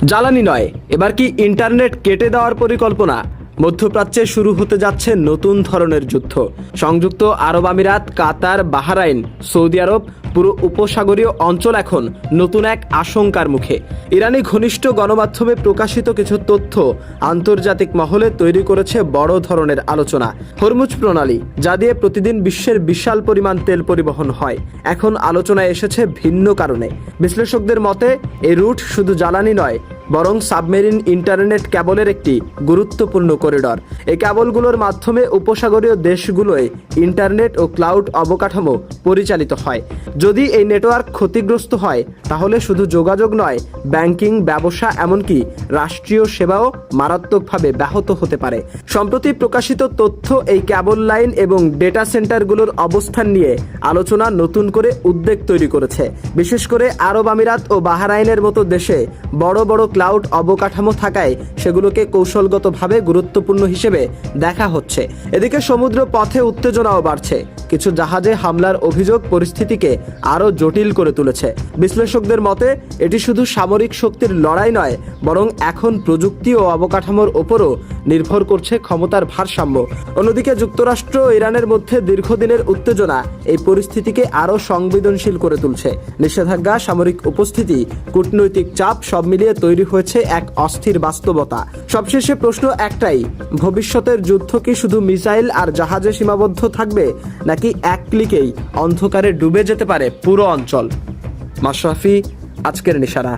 জ্বালানি নয়, এবার কি ইন্টারনেট কেটে দেওয়ার পরিকল্পনা? মধ্যপ্রাচ্যে শুরু হতে যাচ্ছে নতুন ধরনের যুদ্ধ। সংযুক্ত আরব আমিরাত, কাতার, বাহরাইন, সৌদি আরব, পুরো উপসাগরীয় অঞ্চল এখন নতুন এক আশঙ্কার মুখে। ইরানি ঘনিষ্ঠ গণমাধ্যমে প্রকাশিত কিছু তথ্য আন্তর্জাতিক মহলে তৈরি করেছে বড় ধরনের আলোচনা। হরমুজ প্রণালী, যা দিয়ে প্রতিদিন বিশ্বের বিশাল পরিমাণ তেল পরিবহন হয়, এখন আলোচনায় এসেছে ভিন্ন কারণে। বিশ্লেষকদের মতে এই রুট শুধু জ্বালানি নয়, বরং সাবমেরিন ইন্টারনেট ক্যাবলের একটি গুরুত্বপূর্ণ করিডর। এই ক্যাবলগুলোর মাধ্যমে উপসাগরীয় দেশগুলোয় ইন্টারনেট ও ক্লাউড অবকাঠামো পরিচালিত হয়। যদি এই নেটওয়ার্ক ক্ষতিগ্রস্ত হয়, তাহলে শুধু যোগাযোগ নয়, ব্যাংকিং, ব্যবসা, এমনকি রাষ্ট্রীয় সেবাও মারাত্মকভাবে ব্যাহত হতে পারে। সম্প্রতি প্রকাশিত তথ্য এই ক্যাবল লাইন এবং ডেটা সেন্টারগুলোর অবস্থান নিয়ে আলোচনা নতুন করে উদ্বেগ তৈরি করেছে। বিশেষ করে আরব আমিরাত ও বাহরাইনের মতো দেশে বড় বড় ক্লাউড অবকাঠামো থাকায় সেগুলোকে কৌশলগতভাবে গুরুত্বপূর্ণ হিসেবে দেখা হচ্ছে। এদিকে সমুদ্র পথে উত্তেজনাও বাড়ছে। কিছু জাহাজে হামলার অভিযোগ পরিস্থিতিকে আরও জটিল করে তুলেছে। বিশ্লেষকদের মতে এটি শুধু সামরিক শক্তির লড়াই নয়, বরং এখন প্রযুক্তি ও অবকাঠামোর ওপরও নির্ভর করছে ক্ষমতার ভারসাম্য। অন্যদিকে যুক্তরাষ্ট্র ও ইরানের মধ্যে দীর্ঘদিনের উত্তেজনা এই পরিস্থিতিকে আরও সংবেদনশীল করে তুলছে। নিষেধাজ্ঞা, সামরিক উপস্থিতি, কূটনৈতিক চাপ, সব মিলিয়ে তৈরি হয়েছে এক অস্থির বাস্তবতা। সবশেষে প্রশ্ন একটাই, ভবিষ্যতের যুদ্ধ কি শুধু মিসাইল আর জাহাজে সীমাবদ্ধ থাকবে, নাকি এক ক্লিকেই অন্ধকারে ডুবে যেতে পারে পুরো অঞ্চল? মাশরাফি, আজকের নিশানা।